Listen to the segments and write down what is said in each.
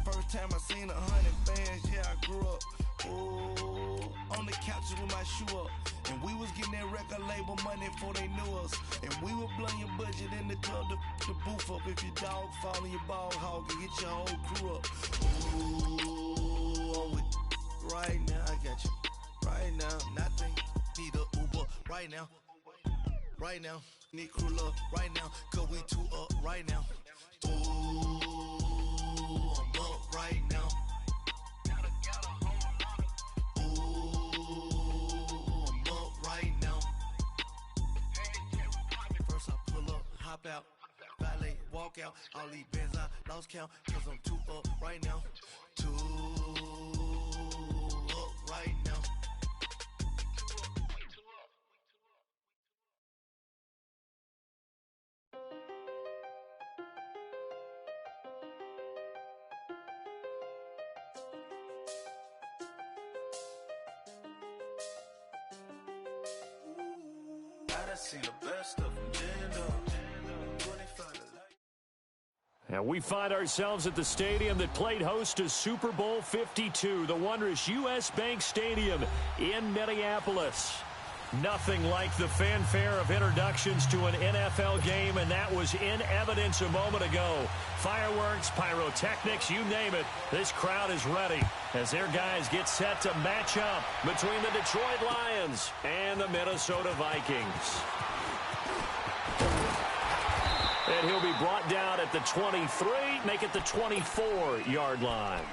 First time I seen 100 fans, yeah, I grew up. Ooh, on the couches with my shoe up. And we was getting that record label money before they knew us. And we were blowing your budget in the club to booth up. If your dog fall in your ball hog and get your whole crew up. Ooh, I'm with right now, I got you. Right now, nothing, need a Uber right now. Right now, need crew love right now. Cause we two up right now. Ooh, I'm up right now. Hop out, valet, walk out. All these bands I lost count, cause I'm too up right now. Too up right now. I done seen the best of them, And we find ourselves at the stadium that played host to Super Bowl 52, the wondrous U.S. Bank Stadium in Minneapolis. Nothing like the fanfare of introductions to an NFL game, and that was in evidence a moment ago. Fireworks, pyrotechnics, you name it, this crowd is ready as their guys get set to match up between the Detroit Lions and the Minnesota Vikings. And he'll be brought down at the 23, make it the 24-yard line.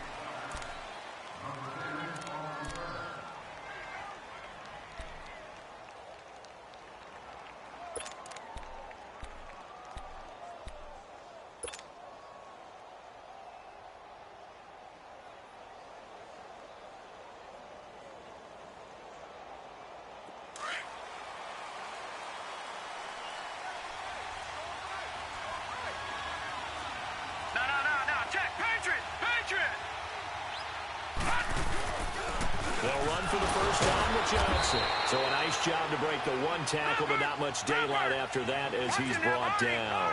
They'll run for the first time with Johnson. So a nice job to break the one tackle, but not much daylight after that as he's brought down.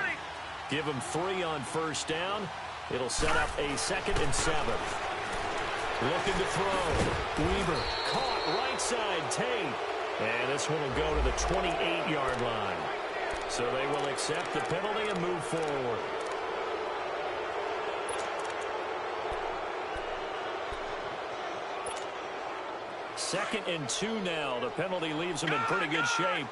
Give him 3 on first down. It'll set up a 2nd and 7. Looking to throw. Weaver caught right side, Tate. And this one will go to the 28-yard line. So they will accept the penalty and move forward. Second and 2 now. The penalty leaves him in pretty good shape.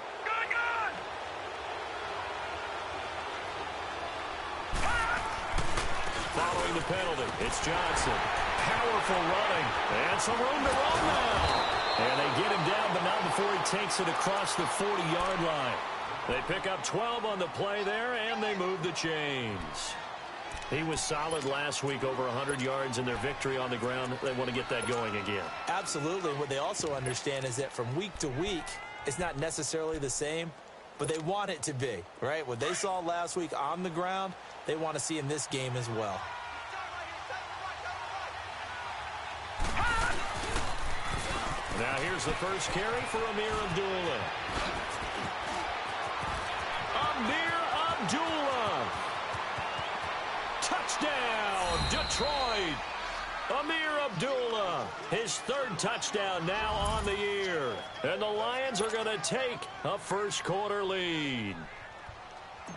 Following the penalty, it's Johnson. Powerful running. And some room to run now. And they get him down, but not before he takes it across the 40-yard line. They pick up 12 on the play there, and they move the chains. He was solid last week, over 100 yards in their victory on the ground. They want to get that going again. Absolutely. What they also understand is that from week to week, it's not necessarily the same, but they want it to be, right? What they saw last week on the ground, they want to see in this game as well. Now here's the first carry for Amir Abdullah. Amir Abdullah. Touchdown, Detroit. Amir Abdullah, his 3rd touchdown now on the year. And the Lions are going to take a first-quarter lead.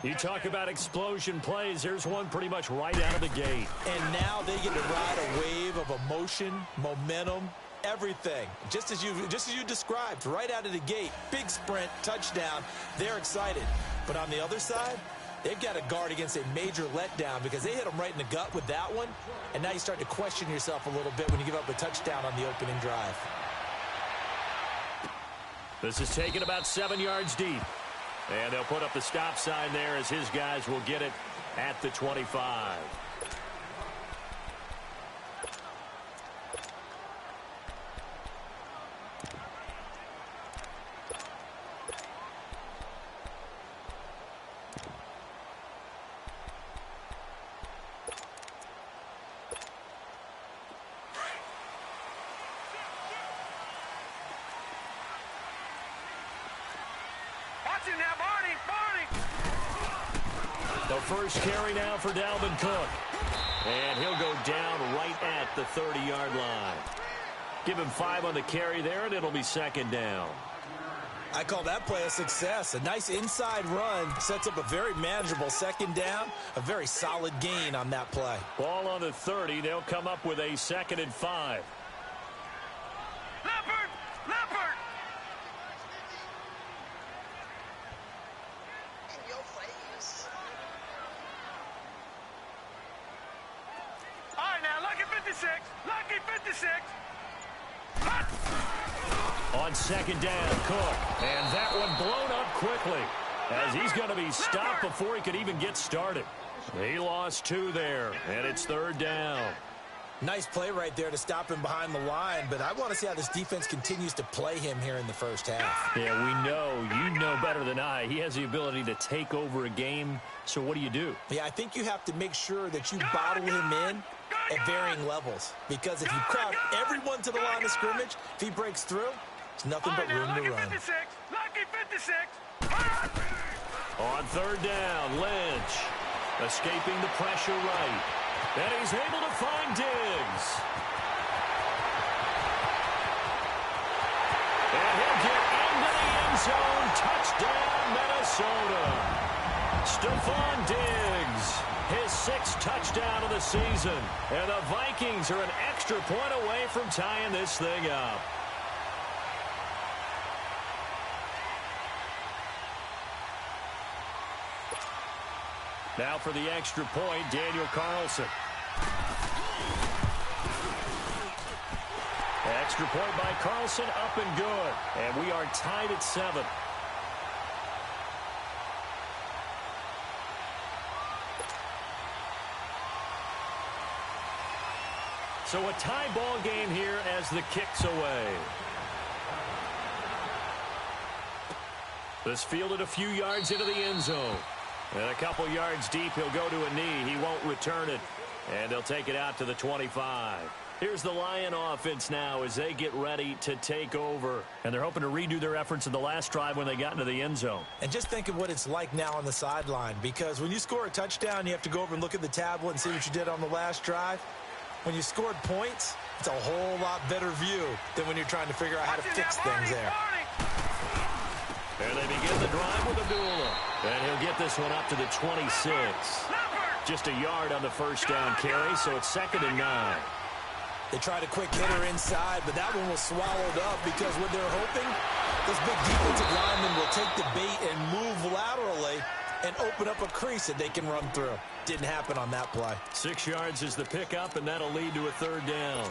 You talk about explosion plays. There's one pretty much right out of the gate. And now they get to ride a wave of emotion, momentum, everything. Just as you described, right out of the gate. Big sprint, touchdown. They're excited. But on the other side, they've got to guard against a major letdown because they hit them right in the gut with that one. And now you start to question yourself a little bit when you give up a touchdown on the opening drive. This is taken about 7 yards deep. And they'll put up the stop sign there as his guys will get it at the 25. The first carry now for Dalvin Cook. And he'll go down right the 30-yard line. Give him 5 on the carry there, and it'll be second down. I call that play a success. A nice inside run sets up a very manageable second down. A very solid gain on that play. Ball on the 30. They'll come up with a 2nd and 5. Leopard! Leopard! In your face. All right, now, lucky 56. Lucky 56. On second down, Cook. And that one blown up quickly as he's going to be stopped before he could even get started. He lost 2 there, and it's 3rd down. Nice play right there to stop him behind the line, but I want to see how this defense continues to play him here in the first half. Yeah, you know better than I. He has the ability to take over a game, so what do? Yeah, I think you have to make sure that you bottle him in at varying levels, because if you crowd everyone to the line of scrimmage, if he breaks through, there's nothing but room to run. Lucky 56. On 3rd down, Lynch escaping the pressure right. And he's able to find Diggs. And he'll get into the end zone. Touchdown, Minnesota. Stephon Diggs, his 6th touchdown of the season. And the Vikings are an extra point away from tying this thing up. Now for the extra point, Daniel Carlson. Extra point by Carlson, up and good. And we are tied at 7. So a tie ball game here as the kick's away. This fielded a few yards into the end zone. And a couple yards deep, he'll go to a knee. He won't return it. And they'll take it out to the 25. Here's the Lion offense now as they get ready to take over. And they're hoping to redo their efforts in the last drive when they got into the end zone. And just think of what it's like now on the sideline, because when you score a touchdown, you have to go over and look at the tablet and see what you did on the last drive. When you scored points, it's a whole lot better view than when you're trying to figure out how to fix things there. And they begin the drive with Abdullah. And he'll get this one up to the 26. Just a yard on the first down carry, so it's 2nd and 9. They tried a quick hitter inside, but that one was swallowed up because what they're hoping, this big defensive lineman will take the bait and move laterally and open up a crease that they can run through. Didn't happen on that play. 6 yards is the pickup, and that'll lead to a 3rd down.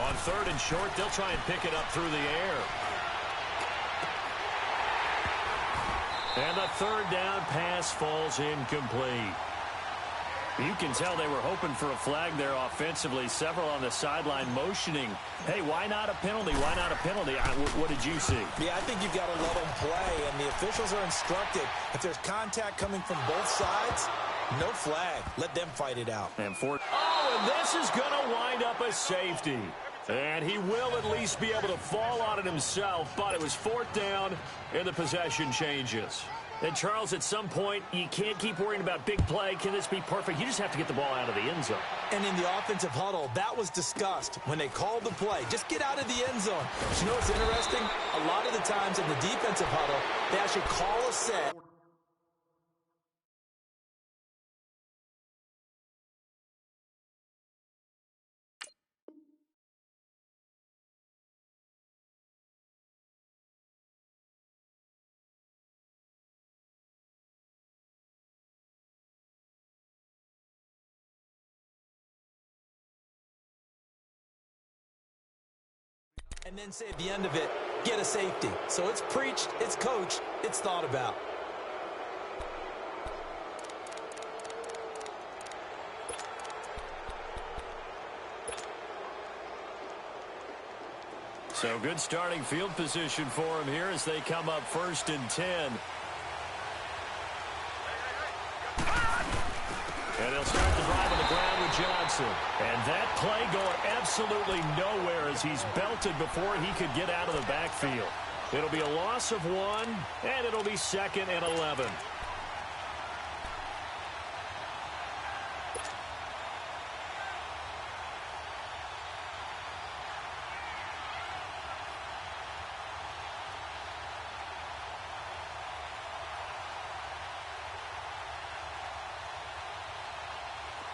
On 3rd and short, they'll try and pick it up through the air. And the 3rd down pass falls incomplete. You can tell they were hoping for a flag there offensively. Several on the sideline motioning. Hey, why not a penalty? Why not a penalty? What did you see? Yeah, I think you've got to let them play, and the officials are instructed. If there's contact coming from both sides, no flag. Let them fight it out. And this is going to wind up a safety. And he will at least be able to fall on it himself, but it was 4th down, and the possession changes. And, Charles, at some point, you can't keep worrying about big play. Can this be perfect? You just have to get the ball out of the end zone. And in the offensive huddle, that was discussed when they called the play. Just get out of the end zone. But you know what's interesting? A lot of the times in the defensive huddle, they actually call a set. And then say at the end of it, get a safety. So it's preached, it's coached, it's thought about. So good starting field position for him here as they come up 1st and 10. And they'll start the drive on the ground with Johnson. And that play going absolutely nowhere as he's belted before he could get out of the backfield. It'll be a loss of 1, and it'll be 2nd and 11.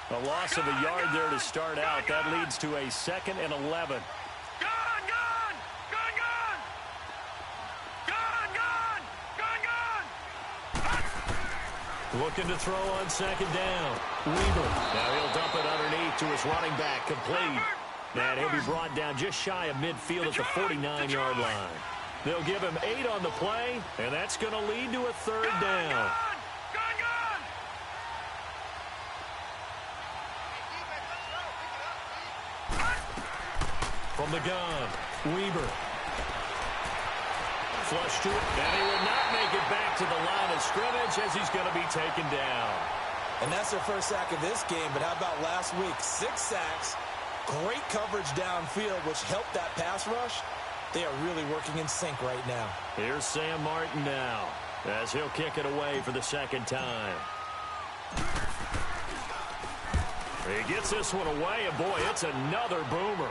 A loss of a yard there to start out. That leads to a 2nd and 11. Looking to throw on 2nd down. Weaver. Now he'll dump it underneath to his running back. Complete. And he'll be brought down just shy of midfield at the 49-yard line. They'll give him 8 on the play, and that's going to lead to a 3rd down. From the gun, Weaver. Flush to it, and he will not make it back to the line of scrimmage as he's going to be taken down. And that's their first sack of this game, but how about last week? 6 sacks, great coverage downfield, which helped that pass rush. They are really working in sync right now. Here's Sam Martin now as he'll kick it away for the 2nd time. He gets this one away, and boy, it's another boomer.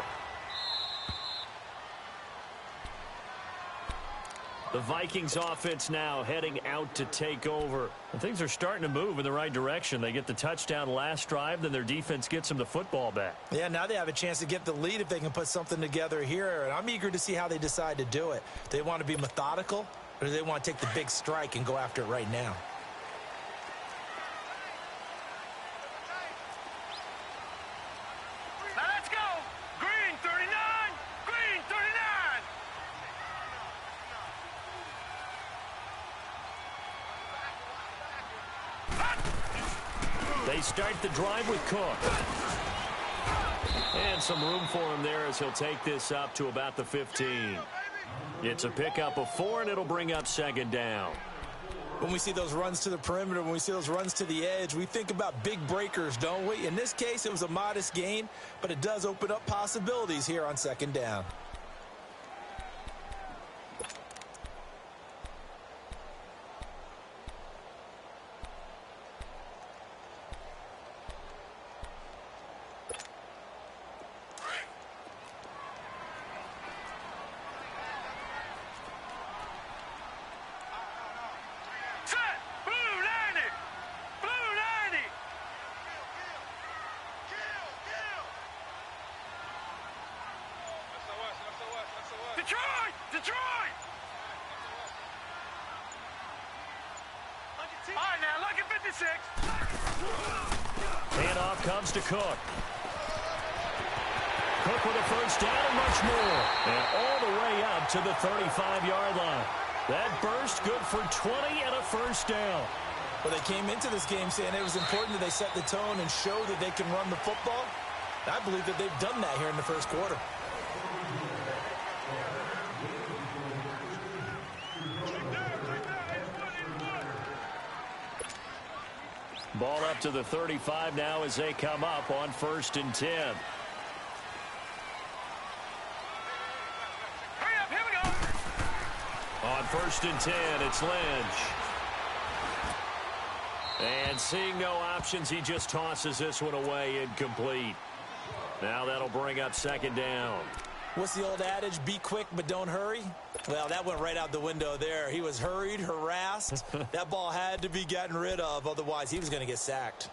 The Vikings offense now heading out to take over. And things are starting to move in the right direction. They get the touchdown last drive, then their defense gets them the football back. Yeah, now they have a chance to get the lead if they can put something together here. And I'm eager to see how they decide to do it. Do they want to be methodical, or do they want to take the big strike and go after it right now? Now let's go. Green 39. Green 39. They start the drive with Cook. And some room for him there as he'll take this up to about the 15. It's a pickup of 4, and it'll bring up 2nd down. When we see those runs to the perimeter, when we see those runs to the edge, we think about big breakers, don't we? In this case, it was a modest gain, but it does open up possibilities here on 2nd down. Detroit! All right, now, look at 56. Handoff comes to Cook. Cook with a 1st down and much more. And all the way up to the 35-yard line. That burst good for 20 and a 1st down. Well, they came into this game saying it was important that they set the tone and show that they can run the football. I believe that they've done that here in the 1st quarter. Ball up to the 35 now as they come up on 1st and 10. Hurry up, here we go. On 1st and 10, it's Lynch. And seeing no options, he just tosses this one away incomplete. Now that'll bring up 2nd down. What's the old adage? Be quick, but don't hurry. Well, that went right out the window there. He was hurried, harassed. That ball had to be gotten rid of. Otherwise, he was going to get sacked.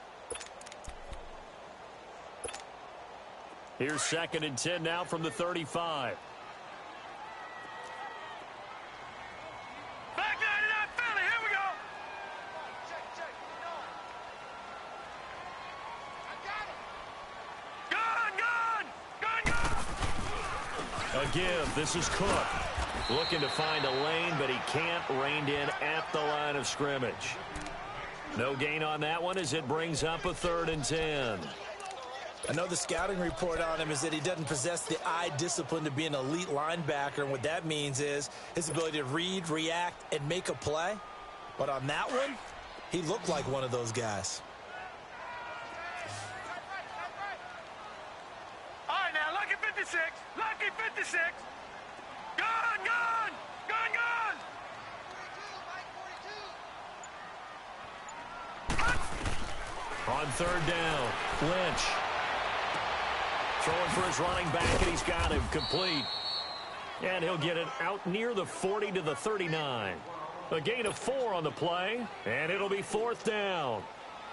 Here's 2nd and 10 now from the 35. Back 99 Philly, here we go. A give. This is Cook. Looking to find a lane, but he can't. Reined in at the line of scrimmage. No gain on that one as it brings up a 3rd and 10. I know the scouting report on him is that he doesn't possess the eye discipline to be an elite linebacker, and what that means is his ability to read, react, and make a play. But on that one, he looked like one of those guys. All right, now, lucky 56. Lucky 56. Gun, gun. Gun, gun. On third down, Lynch. Throwing for his running back, and he's got him complete. And he'll get it out near the 40 to the 39. A gain of 4 on the play, and it'll be fourth down.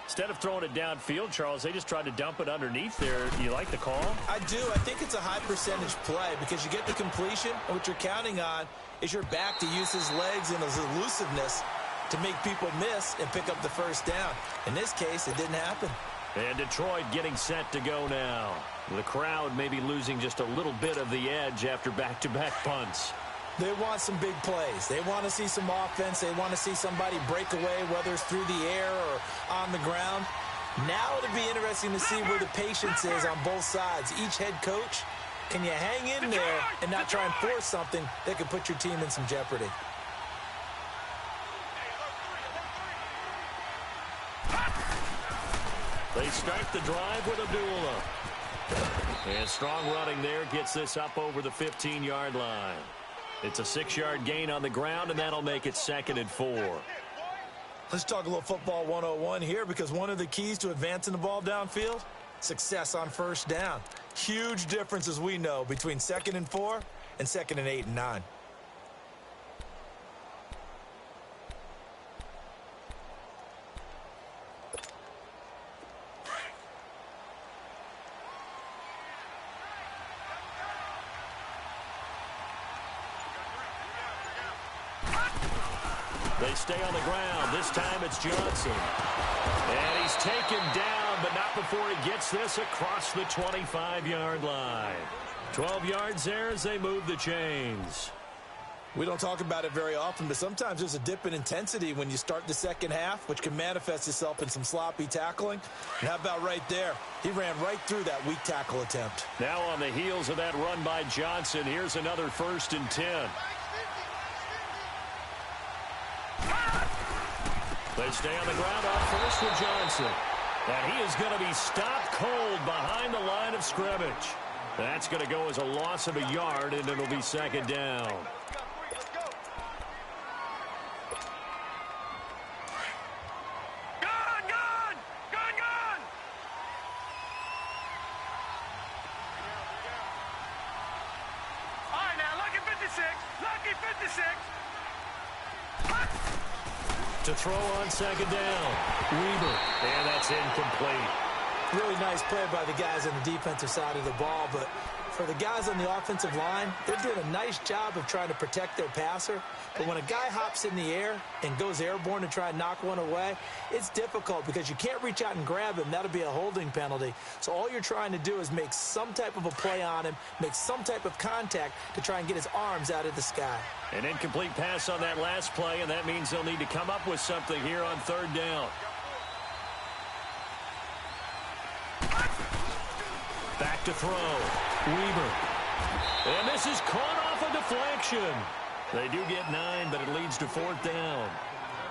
Instead of throwing it downfield, Charles, they just tried to dump it underneath there. Do you like the call? I do. I think it's a high percentage play because you get the completion, and what you're counting on is your back to use his legs and his elusiveness to make people miss and pick up the first down. In this case, it didn't happen. And Detroit getting set to go now. The crowd may be losing just a little bit of the edge after back-to-back punts. They want some big plays. They want to see some offense. They want to see somebody break away, whether it's through the air or on the ground. Now it'll be interesting to see where the patience is on both sides. Each head coach, can you hang in there and not try and force something that could put your team in some jeopardy? They start the drive with Abdullah. And strong running there gets this up over the 15-yard line. It's a 6-yard gain on the ground, and that'll make it 2nd and 4. Let's talk a little football 101 here, because one of the keys to advancing the ball downfield, success on first down. Huge difference, as we know, between 2nd and 4 and 2nd and 8 and 9. They stay on the ground. This time it's Johnson. And he's taken down, but not before he gets this across the 25-yard line. 12 yards there as they move the chains. We don't talk about it very often, but sometimes there's a dip in intensity when you start the second half, which can manifest itself in some sloppy tackling. And how about right there? He ran right through that weak tackle attempt. Now on the heels of that run by Johnson, here's another 1st and 10. They stay on the ground on first with Johnson. And he is going to be stopped cold behind the line of scrimmage. That's going to go as a loss of a yard, and it'll be 2nd down. Gun, gun. Gun, gun. All right, now, lucky 56. Lucky 56. To throw on 2nd down. Weber. And that's incomplete. Really nice play by the guys on the defensive side of the ball, but for the guys on the offensive line, they're doing a nice job of trying to protect their passer. But when a guy hops in the air and goes airborne to try and knock one away, it's difficult because you can't reach out and grab him. That'll be a holding penalty. So all you're trying to do is make some type of a play on him, make some type of contact to try and get his arms out of the sky. An incomplete pass on that last play, and that means they'll need to come up with something here on 3rd down. Back to throw. Weber. And this is caught off a deflection. They do get 9, but it leads to 4th down.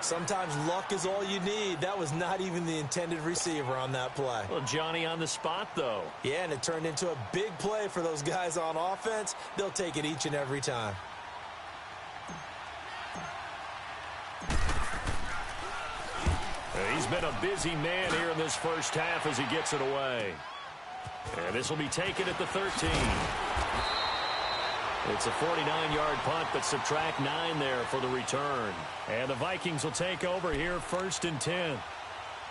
Sometimes luck is all you need. That was not even the intended receiver on that play. Well, Johnny on the spot, though. Yeah, and it turned into a big play for those guys on offense. They'll take it each and every time. He's been a busy man here in this first half as he gets it away. And this will be taken at the 13. It's a 49-yard punt, but subtract 9 there for the return. And the Vikings will take over here 1st and 10.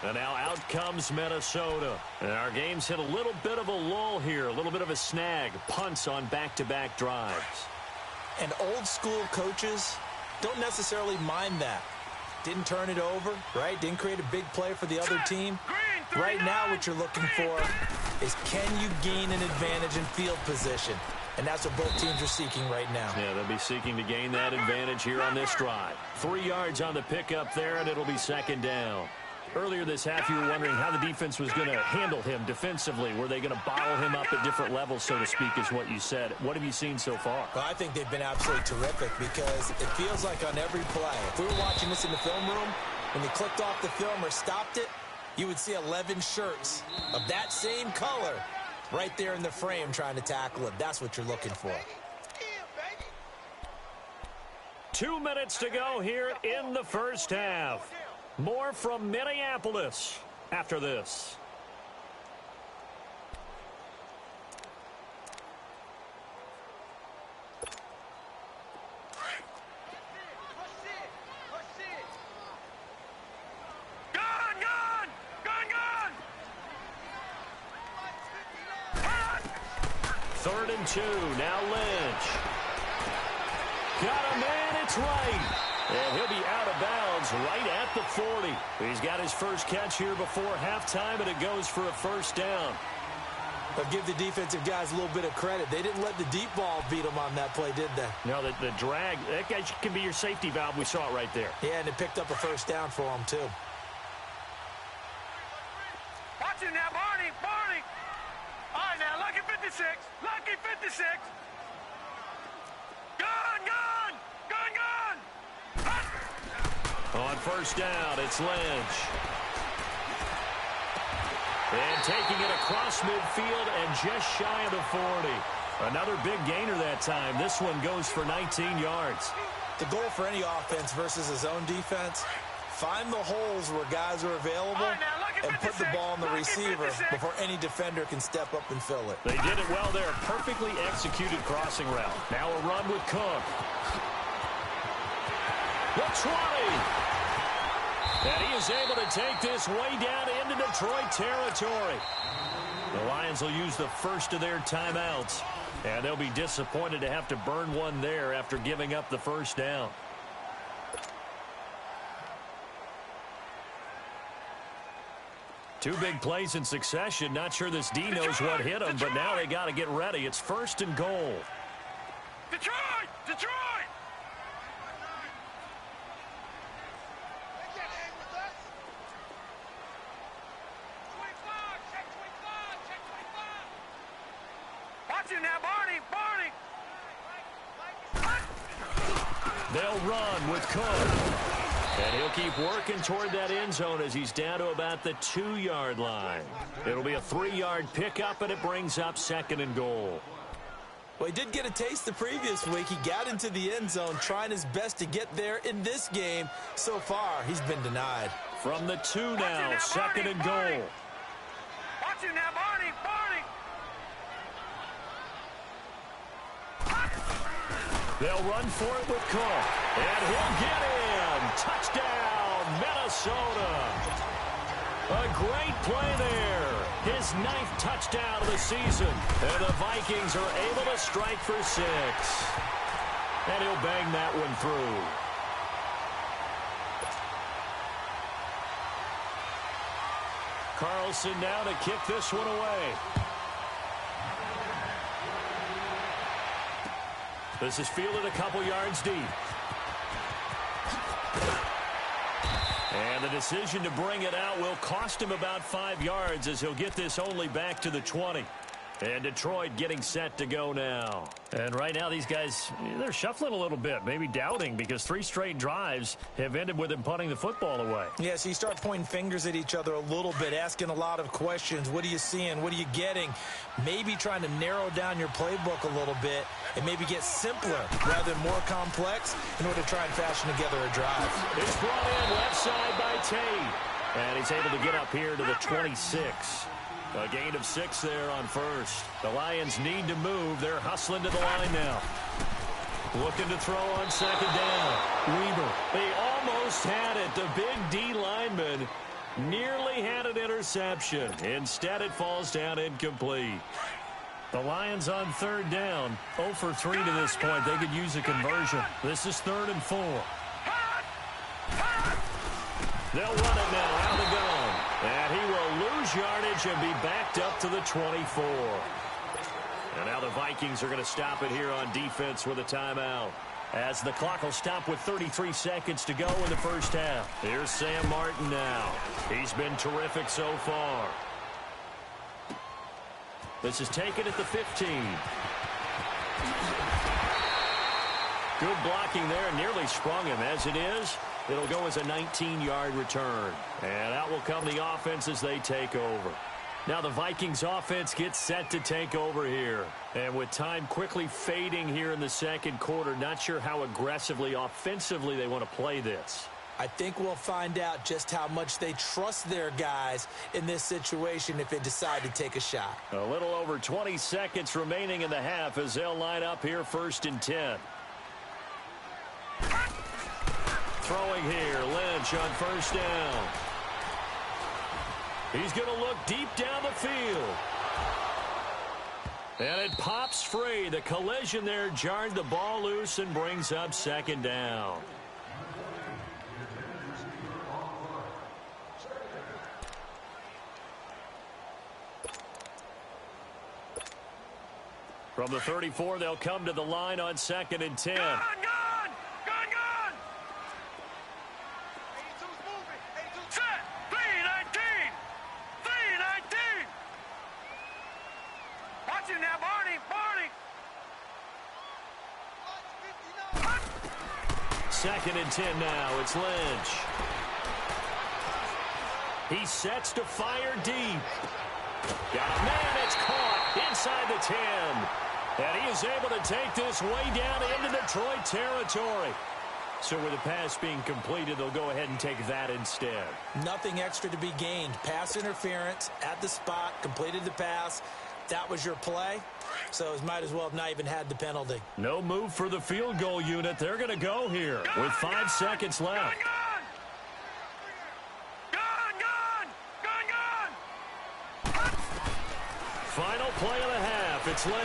And now out comes Minnesota. And our game's hit a little bit of a lull here, a little bit of a snag. Punts on back-to-back drives. And old school coaches don't necessarily mind that. Didn't turn it over, right? Didn't create a big play for the other team. Right now what you're looking for is, can you gain an advantage in field position? And that's what both teams are seeking right now. Yeah, they'll be seeking to gain that advantage here on this drive. 3 yards on the pickup there, and it'll be 2nd down. Earlier this half, you were wondering how the defense was going to handle him defensively. Were they going to bottle him up at different levels, so to speak, is what you said. What have you seen so far? Well, I think they've been absolutely terrific because it feels like on every play, if we were watching this in the film room, when they clicked off the film or stopped it, you would see 11 shirts of that same color right there in the frame trying to tackle him. That's what you're looking for. 2 minutes to go here in the first half. More from Minneapolis after this. Third and 2. Now Lynch. Got a man. It's right. And he'll be out of bounds right at the 40. He's got his first catch here before halftime, and it goes for a first down. But give the defensive guys a little bit of credit. They didn't let the deep ball beat them on that play, did they? No, the drag, that guy can be your safety valve. We saw it right there. Yeah, and it picked up a first down for him, too. Watch it now, Barney. All right, now, lucky 56. Lucky 56. On first down, it's Lynch. And taking it across midfield and just shy of the 40. Another big gainer that time. This one goes for 19 yards. The goal for any offense versus his own defense, find the holes where guys are available and put the ball on the receiver before any defender can step up and fill it. They did it well there. Perfectly executed crossing route. Now a run with Cook. The 20. And he is able to take this way down into Detroit territory. The Lions will use the first of their timeouts. And they'll be disappointed to have to burn one there after giving up the first down. Two big plays in succession. Not sure this D knows what hit him, but now they got to get ready. It's first and goal. Detroit! Watch it now, Barney! They'll run with Cook. And he'll keep working toward that end zone as he's down to about the 2-yard line. It'll be a 3-yard pickup, and it brings up second and goal. Well, he did get a taste the previous week. He got into the end zone, trying his best to get there in this game. So far, he's been denied. From the 2 now, second and goal. Watch it now, Barney! They'll run for it with Cook. And he'll get in. Touchdown, Minnesota. A great play there. His 9th touchdown of the season. And the Vikings are able to strike for 6. And he'll bang that one through. Carlson now to kick this one away. This is fielded a couple yards deep. And the decision to bring it out will cost him about 5 yards as he'll get this only back to the 20. And Detroit getting set to go now. And right now these guys, they're shuffling a little bit, maybe doubting, because 3 straight drives have ended with him punting the football away. Yeah, so you start pointing fingers at each other a little bit, asking a lot of questions. What are you seeing? What are you getting? Maybe trying to narrow down your playbook a little bit and maybe get simpler rather than more complex in order to try and fashion together a drive. It's brought in left side by Tate. And he's able to get up here to the 26. A gain of 6 there on first. The Lions need to move. They're hustling to the line now. Looking to throw on second down. Weaver. They almost had it. The big D lineman nearly had an interception. Instead, it falls down incomplete. The Lions on third down. 0 for 3 to this point. They could use a conversion. This is 3rd and 4. They'll run it now out of the gun. And he will lose yardage and be backed up to the 24. And now the Vikings are going to stop it here on defense with a timeout. as the clock will stop with 33 seconds to go in the first half. Here's Sam Martin now. He's been terrific so far. This is taken at the 15. Good blocking there, nearly sprung him. As it is, it'll go as a 19-yard return. And out will come the offense as they take over. Now the Vikings offense gets set to take over here. And with time quickly fading here in the second quarter, not sure how aggressively, offensively they want to play this. I think we'll find out just how much they trust their guys in this situation if they decide to take a shot. A little over 20 seconds remaining in the half as they'll line up here 1st and 10. Throwing here, Lynch on 1st down. He's going to look deep down the field. And it pops free. The collision there jarred the ball loose and brings up 2nd down. From the 34, they'll come to the line on 2nd and 10. Gone! 3-19! 3-19! Watch it now, Barney! 2nd and 10 now. It's Lynch. He sets to fire deep. Got a man. It's caught inside the 10. And he is able to take this way down into Detroit territory. So with the pass being completed, they'll go ahead and take that instead. Nothing extra to be gained. Pass interference at the spot, completed the pass. That was your play. So it might as well have not even had the penalty. No move for the field goal unit. They're going to go here with 5 seconds left. Final play of the half. It's Lynch.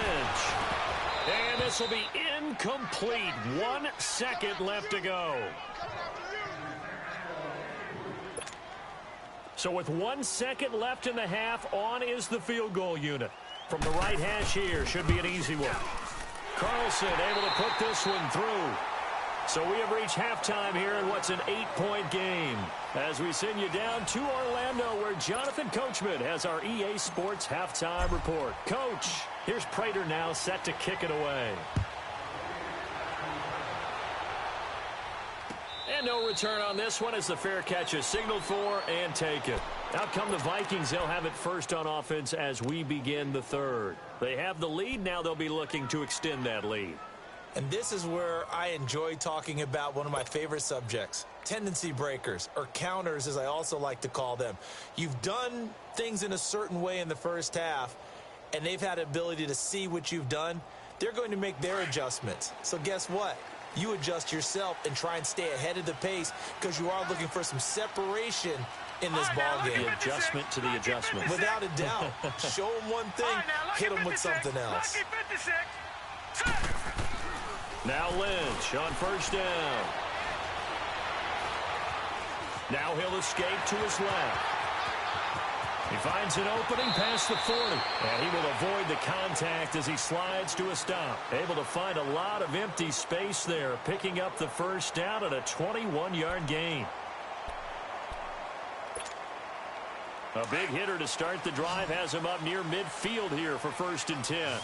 And this will be incomplete. 1 second left to go. So with 1 second left in the half, on is the field goal unit. From the right hash here, should be an easy one. Carlson able to put this one through. So we have reached halftime here in what's an 8-point game. As we send you down to Orlando, where Jonathan Coachman has our EA Sports halftime report. Coach, here's Prater now set to kick it away. And no return on this one as the fair catch is signaled for and taken. Out come the Vikings. They'll have it first on offense as we begin the third. They have the lead. Now they'll be looking to extend that lead. And this is where I enjoy talking about one of my favorite subjects, tendency breakers, or counters as I also like to call them. You've done things in a certain way in the first half, and they've had the ability to see what you've done. They're going to make their adjustments. So guess what? You adjust yourself and try and stay ahead of the pace because you are looking for some separation in this ball game. The adjustment to the adjustment. Without a doubt. Show them one thing, hit them with something else. Now Lynch on 1st down. Now he'll escape to his left. He finds an opening past the 40. And he will avoid the contact as he slides to a stop. Able to find a lot of empty space there, picking up the 1st down at a 21-yard gain. A big hitter to start the drive has him up near midfield here for 1st and 10.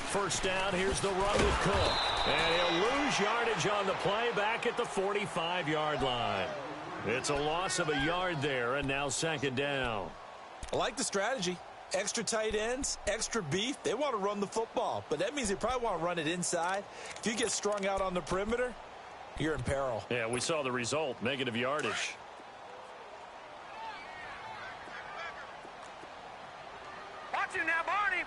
First down, here's the run with Cook. And he'll lose yardage on the play back at the 45-yard line. It's a loss of a yard there, and now 2nd down. I like the strategy. Extra tight ends, extra beef. They want to run the football, but that means they probably want to run it inside. If you get strung out on the perimeter, you're in peril. Yeah, we saw the result, negative yardage. Watch it now, Barney.